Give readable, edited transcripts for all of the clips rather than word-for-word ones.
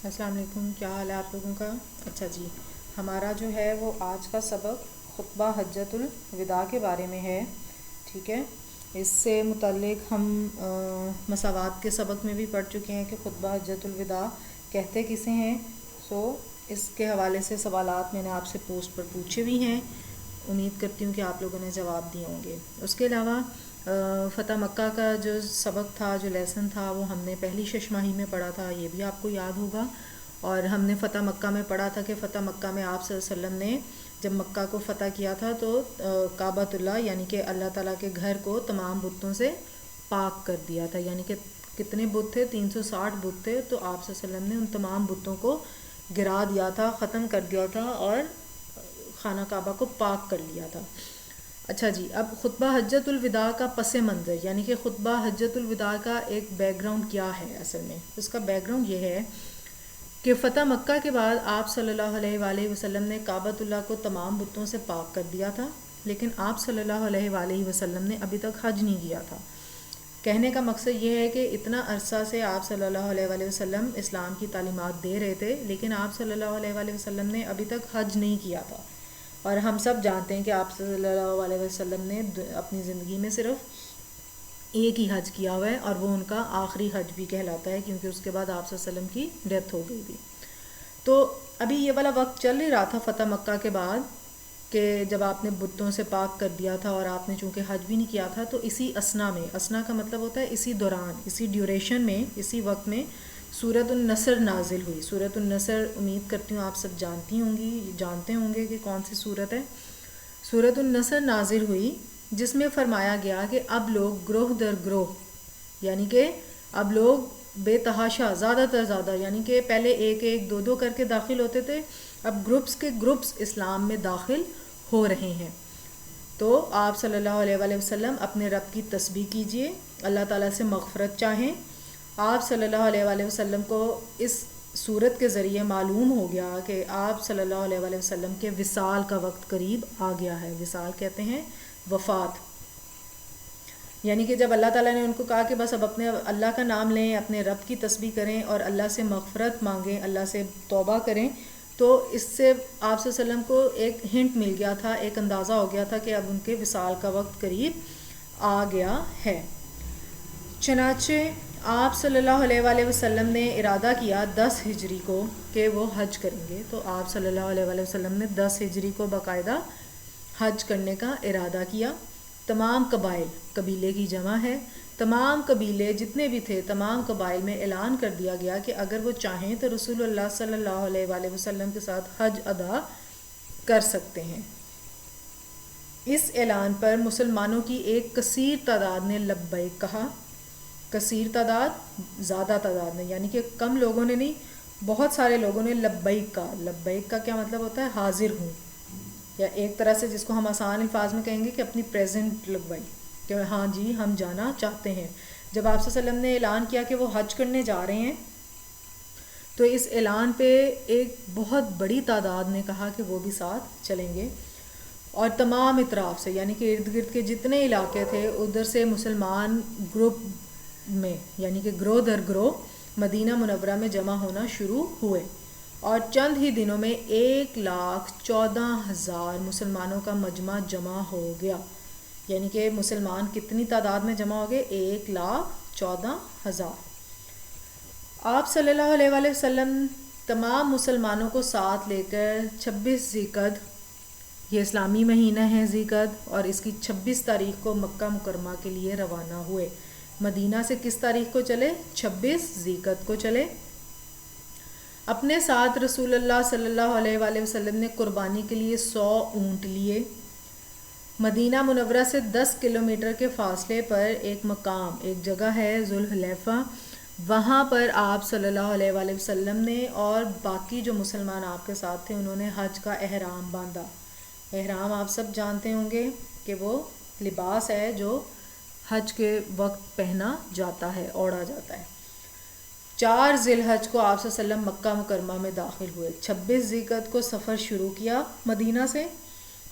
السلام علیکم، کیا حال ہے آپ لوگوں کا؟ اچھا جی، ہمارا جو ہے وہ آج کا سبق خطبہ حجۃ الوداع کے بارے میں ہے. ٹھیک ہے، اس سے متعلق ہم مساوات کے سبق میں بھی پڑھ چکے ہیں کہ خطبہ حجۃ الوداع کہتے کسے ہیں. اس کے حوالے سے سوالات میں نے آپ سے پوسٹ پر پوچھے بھی ہیں. امید کرتی ہوں کہ آپ لوگوں نے جواب دیے ہوں گے. اس کے علاوہ فتح مکہ کا جو سبق تھا، جو لیسن تھا، وہ ہم نے پہلی ششماہی میں پڑھا تھا، یہ بھی آپ کو یاد ہوگا. اور ہم نے فتح مکہ میں پڑھا تھا کہ فتح مکہ میں آپ صلی اللہ علیہ وسلم نے جب مکہ کو فتح کیا تھا تو کعبۃ اللہ یعنی کہ اللہ تعالیٰ کے گھر کو تمام بتوں سے پاک کر دیا تھا. یعنی کہ کتنے بت تھے؟ 360 بت تھے. تو آپ صلی اللہ علیہ وسلم نے ان تمام بتوں کو گرا دیا تھا، ختم کر دیا تھا اور خانہ کعبہ کو پاک کر لیا تھا. اچھا جی، اب خطبہ حجۃ الوداع کا پس منظر یعنی کہ خطبہ حجۃ الوداع کا ایک بیک گراؤنڈ کیا ہے. اصل میں اس کا بیک گراؤنڈ یہ ہے کہ فتح مکہ کے بعد آپ صلی اللہ علیہ وآلہ وسلم نے کعبۃ اللہ کو تمام بتوں سے پاک کر دیا تھا، لیکن آپ صلی اللہ علیہ وآلہ وسلم نے ابھی تک حج نہیں کیا تھا. کہنے کا مقصد یہ ہے کہ اتنا عرصہ سے آپ صلی اللہ علیہ وآلہ وسلم اسلام کی تعلیمات دے رہے تھے، لیکن آپ صلی اللہ علیہ وآلہ وسلم نے ابھی تک حج نہیں کیا تھا. اور ہم سب جانتے ہیں کہ آپ صلی اللہ علیہ وسلم نے اپنی زندگی میں صرف ایک ہی حج کیا ہوا ہے، اور وہ ان کا آخری حج بھی کہلاتا ہے کیونکہ اس کے بعد آپ صلی اللہ علیہ وسلم کی ڈیتھ ہو گئی تھی. تو ابھی یہ والا وقت چل ہی رہا تھا فتح مکہ کے بعد کہ جب آپ نے بتوں سے پاک کر دیا تھا اور آپ نے چونکہ حج بھی نہیں کیا تھا، تو اسی اسنا میں، اسنا کا مطلب ہوتا ہے اسی دوران، اسی ڈیوریشن میں، اسی وقت میں سورۃ النصر نازل ہوئی. سورۃ النصر امید کرتی ہوں آپ سب جانتے ہوں گے کہ کون سی سورت ہے. سورۃ النصر نازل ہوئی جس میں فرمایا گیا کہ اب لوگ گروہ در گروہ، یعنی کہ اب لوگ بے تحاشا زیادہ تر زیادہ، یعنی کہ پہلے ایک ایک دو دو کر کے داخل ہوتے تھے، اب گروپس کے گروپس اسلام میں داخل ہو رہے ہیں. تو آپ صلی اللہ علیہ وآلہ وسلم اپنے رب کی تسبیح کیجئے، اللہ تعالیٰ سے مغفرت چاہیں. آپ صلی اللہ علیہ وآلہ وسلم کو اس صورت کے ذریعے معلوم ہو گیا کہ آپ صلی اللہ علیہ وآلہ وسلم کے وصال کا وقت قریب آ گیا ہے. وصال کہتے ہیں وفات، یعنی کہ جب اللہ تعالیٰ نے ان کو کہا کہ بس اب اپنے اللہ کا نام لیں، اپنے رب کی تسبیح کریں اور اللہ سے مغفرت مانگیں، اللہ سے توبہ کریں، تو اس سے آپ صلی اللہ علیہ وسلم کو ایک ہنٹ مل گیا تھا، ایک اندازہ ہو گیا تھا کہ اب ان کے وصال کا وقت قریب آ گیا ہے. چنانچہ آپ صلی اللہ علیہ وآلہ وسلم نے ارادہ کیا 10 ہجری کو کہ وہ حج کریں گے. تو آپ صلی اللہ علیہ وآلہ وسلم نے 10 ہجری کو باقاعدہ حج کرنے کا ارادہ کیا. تمام قبیلے کی جمع ہے، تمام قبیلے جتنے بھی تھے، تمام قبائل میں اعلان کر دیا گیا کہ اگر وہ چاہیں تو رسول اللہ صلی اللہ علیہ وآلہ وسلم کے ساتھ حج ادا کر سکتے ہیں. اس اعلان پر مسلمانوں کی ایک کثیر تعداد نے لبیک کہا. کثیر تعداد، زیادہ تعداد نے، یعنی کہ کم لوگوں نے نہیں، بہت سارے لوگوں نے لبیک کہا. لبیک کا کیا مطلب ہوتا ہے؟ حاضر ہوں، یا ایک طرح سے جس کو ہم آسان الفاظ میں کہیں گے کہ اپنی پریزنٹ لگوائی کہ ہاں جی ہم جانا چاہتے ہیں. جب آپ صلی اللہ علیہ وسلم نے اعلان کیا کہ وہ حج کرنے جا رہے ہیں، تو اس اعلان پہ ایک بہت بڑی تعداد نے کہا کہ وہ بھی ساتھ چلیں گے. اور تمام اطراف سے، یعنی کہ ارد گرد کے جتنے علاقے تھے ادھر سے مسلمان گروپ میں، یعنی کہ گروہ در گروہ مدینہ منورہ میں جمع ہونا شروع ہوئے. اور چند ہی دنوں میں 1,14,000 مسلمانوں کا مجمع جمع ہو گیا. یعنی کہ مسلمان کتنی تعداد میں جمع ہو گئے؟ 1,14,000. آپ صلی اللہ علیہ وآلہ وسلم تمام مسلمانوں کو ساتھ لے کر 26 ذی القعدہ، یہ اسلامی مہینہ ہے ذی القعدہ، اور اس کی 26 تاریخ کو مکہ مکرمہ کے لیے روانہ ہوئے. مدینہ سے کس تاریخ کو چلے؟ 26 ذی القعدہ کو چلے. اپنے ساتھ رسول اللہ صلی اللہ علیہ وآلہ وسلم نے قربانی کے لیے 100 اونٹ لیے. مدینہ منورہ سے 10 کلومیٹر کے فاصلے پر ایک مقام، ایک جگہ ہے ذوالحلیفہ، وہاں پر آپ صلی اللہ علیہ وآلہ وسلم نے اور باقی جو مسلمان آپ کے ساتھ تھے انہوں نے حج کا احرام باندھا. احرام آپ سب جانتے ہوں گے کہ وہ لباس ہے جو حج کے وقت پہنا جاتا ہے، اوڑھا جاتا ہے. 4 ذی الحجہ کو آپ صلی اللہ علیہ وسلم مکہ مکرمہ میں داخل ہوئے. 26 ذی القعدہ کو سفر شروع کیا مدینہ سے،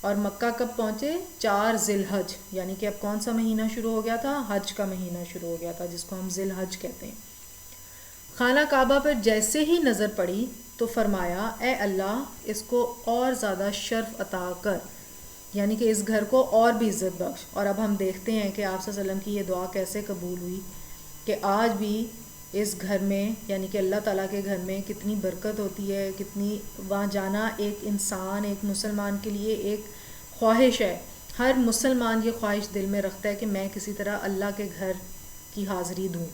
اور مکہ کب پہنچے؟ 4 ذی الحجہ. یعنی کہ اب کون سا مہینہ شروع ہو گیا تھا؟ حج کا مہینہ شروع ہو گیا تھا، جس کو ہم ذی الحجہ کہتے ہیں. خانہ کعبہ پر جیسے ہی نظر پڑی تو فرمایا اے اللہ اس کو اور زیادہ شرف عطا کر، یعنی کہ اس گھر کو اور بھی عزت بخش۔ اور اب ہم دیکھتے ہیں کہ آپ صلی اللہ علیہ وسلم کی یہ دعا کیسے قبول ہوئی کہ آج بھی اس گھر میں یعنی کہ اللہ تعالیٰ کے گھر میں کتنی برکت ہوتی ہے، کتنی وہاں جانا ایک انسان ایک مسلمان کے لیے ایک خواہش ہے۔ ہر مسلمان یہ خواہش دل میں رکھتا ہے کہ میں کسی طرح اللہ کے گھر کی حاضری دوں۔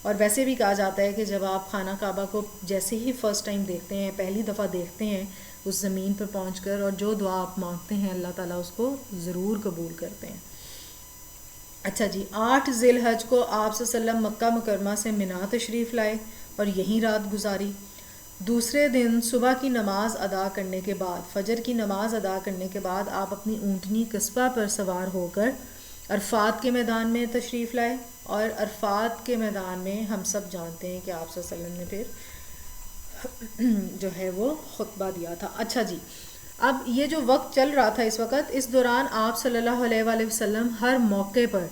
اور ویسے بھی کہا جاتا ہے کہ جب آپ خانہ کعبہ کو جیسے ہی فرسٹ ٹائم دیکھتے ہیں، پہلی دفعہ دیکھتے ہیں اس زمین پر پہنچ کر، اور جو دعا آپ مانگتے ہیں اللہ تعالیٰ اس کو ضرور قبول کرتے ہیں۔ اچھا جی، 8 ذی الحج کو آپ صلی اللہ علیہ وسلم مکہ مکرمہ سے منا تشریف لائے اور یہیں رات گزاری۔ دوسرے دن صبح کی نماز ادا کرنے کے بعد، فجر کی نماز ادا کرنے کے بعد آپ اپنی اونٹنی قصبہ پر سوار ہو کر عرفات کے میدان میں تشریف لائے، اور عرفات کے میدان میں ہم سب جانتے ہیں کہ آپ صلی اللہ علیہ وسلم نے پھر جو ہے وہ خطبہ دیا تھا۔ اچھا جی، اب یہ جو وقت چل رہا تھا اس دوران آپ صلی اللہ علیہ وآلہ وسلم ہر موقع پر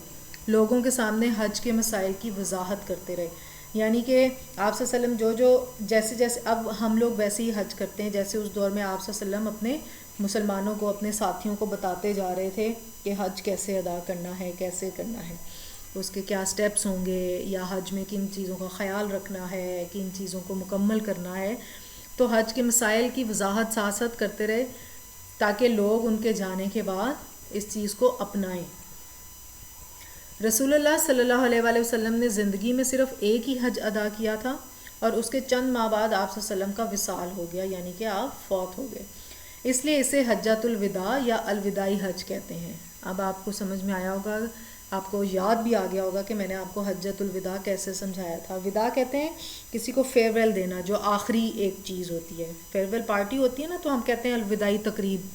لوگوں کے سامنے حج کے مسائل کی وضاحت کرتے رہے، یعنی کہ آپ صلی اللہ علیہ وسلم جیسے اب ہم لوگ ویسے ہی حج کرتے ہیں، جیسے اس دور میں آپ صلی اللہ علیہ وسلم اپنے مسلمانوں کو اپنے ساتھیوں کو بتاتے جا رہے تھے کہ حج کیسے ادا کرنا ہے، کیسے کرنا ہے، اس کے کیا سٹیپس ہوں گے، یا حج میں کن چیزوں کا خیال رکھنا ہے، کن چیزوں کو مکمل کرنا ہے۔ تو حج کے مسائل کی وضاحت ساتھ ساتھ کرتے رہے تاکہ لوگ ان کے جانے کے بعد اس چیز کو اپنائیں۔ رسول اللہ صلی اللہ علیہ وآلہ وسلم نے زندگی میں صرف ایک ہی حج ادا کیا تھا، اور اس کے چند ماہ بعد آپ صلی اللہ علیہ وسلم کا وصال ہو گیا، یعنی کہ آپ فوت ہو گئے، اس لیے اسے حجۃ الوداع یا الوداعی حج کہتے ہیں۔ اب آپ کو سمجھ میں آیا ہوگا، آپ کو یاد بھی آ گیا ہوگا کہ میں نے آپ کو حجۃ الوداع کیسے سمجھایا تھا۔ وداع کہتے ہیں کسی کو فیئر دینا، جو آخری ایک چیز ہوتی ہے، فیئر پارٹی ہوتی ہے نا، تو ہم کہتے ہیں الوداعی تقریب۔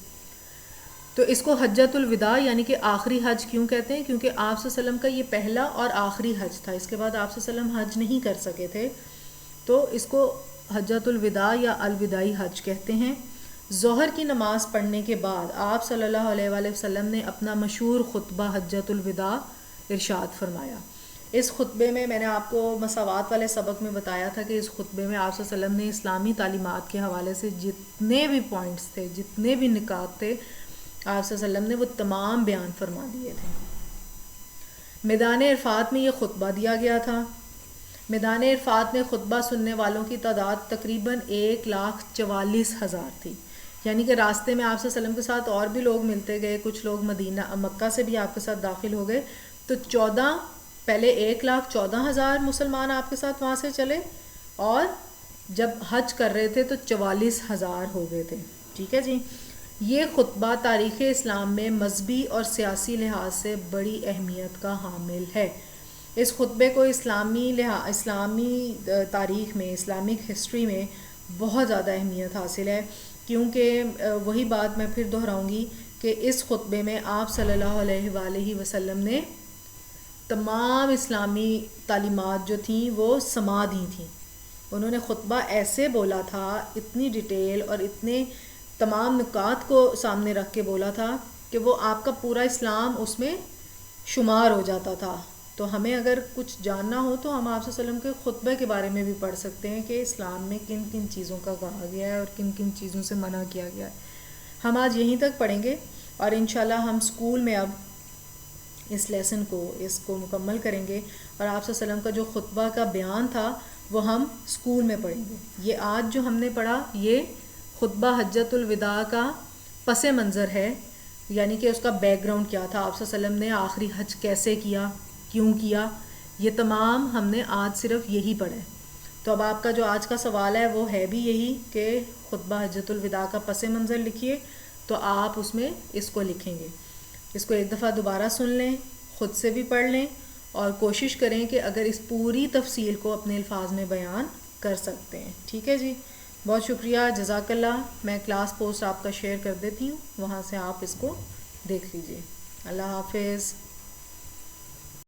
تو اس کو حجۃ الوداع یعنی کہ آخری حج کیوں کہتے ہیں؟ کیونکہ آپ صلی اللہ علیہ وسلم کا یہ پہلا اور آخری حج تھا، اس کے بعد آپ صلی اللہ علیہ وسلم حج نہیں کر سکے تھے، تو اس کو حجۃ الوداع یا الوداعی حج کہتے ہیں۔ ظہر کی نماز پڑھنے کے بعد آپ صلی اللہ علیہ وآلہ وسلم نے اپنا مشہور خطبہ حجۃ الوداع ارشاد فرمایا۔ اس خطبے میں نے آپ کو مساوات والے سبق میں بتایا تھا کہ اس خطبے میں آپ صلی اللہ علیہ وسلم نے اسلامی تعلیمات کے حوالے سے جتنے بھی پوائنٹس تھے، جتنے بھی نکات تھے، آپ صلی اللہ علیہ وسلم نے وہ تمام بیان فرما دیے تھے۔ میدان عرفات میں یہ خطبہ دیا گیا تھا۔ میدان عرفات میں خطبہ سننے والوں کی تعداد تقریباً 1,44,000 تھی، یعنی کہ راستے میں آپ صلی اللہ علیہ وسلم کے ساتھ اور بھی لوگ ملتے گئے، کچھ لوگ مکہ سے بھی آپ کے ساتھ داخل ہو گئے، تو پہلے 1,14,000 مسلمان آپ کے ساتھ وہاں سے چلے، اور جب حج کر رہے تھے تو 44,000 ہو گئے تھے۔ ٹھیک ہے جی، یہ خطبہ تاریخ اسلام میں مذہبی اور سیاسی لحاظ سے بڑی اہمیت کا حامل ہے۔ اس خطبے کو اسلامی تاریخ میں، اسلامک ہسٹری میں بہت زیادہ اہمیت حاصل ہے، کیونکہ وہی بات میں پھر دہراؤں گی کہ اس خطبے میں آپ صلی اللہ علیہ وآلہ وسلم نے تمام اسلامی تعلیمات جو تھیں وہ سما دی تھیں۔ انہوں نے خطبہ ایسے بولا تھا، اتنی ڈیٹیل اور اتنے تمام نکات کو سامنے رکھ کے بولا تھا کہ وہ آپ کا پورا اسلام اس میں شمار ہو جاتا تھا۔ تو ہمیں اگر کچھ جاننا ہو تو ہم آپ صلی اللہ علیہ وسلم کے خطبے کے بارے میں بھی پڑھ سکتے ہیں کہ اسلام میں کن کن چیزوں کا کہا گیا ہے اور کن کن چیزوں سے منع کیا گیا ہے۔ ہم آج یہیں تک پڑھیں گے، اور انشاءاللہ ہم اسکول میں اب اس لیسن کو مکمل کریں گے، اور آپ صلی اللہ علیہ وسلم کا جو خطبہ کا بیان تھا وہ ہم اسکول میں پڑھیں گے۔ یہ آج جو ہم نے پڑھا یہ خطبہ حجۃ الوداع کا پس منظر ہے، یعنی کہ اس کا بیک گراؤنڈ کیا تھا، آپ صلی اللہ علیہ وسلم نے آخری حج کیسے کیا، کیوں کیا، یہ تمام ہم نے آج صرف یہی پڑھا ہے۔ تو اب آپ کا جو آج کا سوال ہے وہ ہے بھی یہی کہ خطبہ حجۃ الوداع کا پس منظر لکھیے، تو آپ اس میں اس کو لکھیں گے۔ اس کو ایک دفعہ دوبارہ سن لیں، خود سے بھی پڑھ لیں، اور کوشش کریں کہ اگر اس پوری تفصیل کو اپنے الفاظ میں بیان کر سکتے ہیں۔ ٹھیک ہے جی، بہت شکریہ، جزاک اللہ۔ میں کلاس پوسٹ آپ کا شیئر کر دیتی ہوں، وہاں سے آپ اس کو دیکھ لیجئے۔ اللہ حافظ۔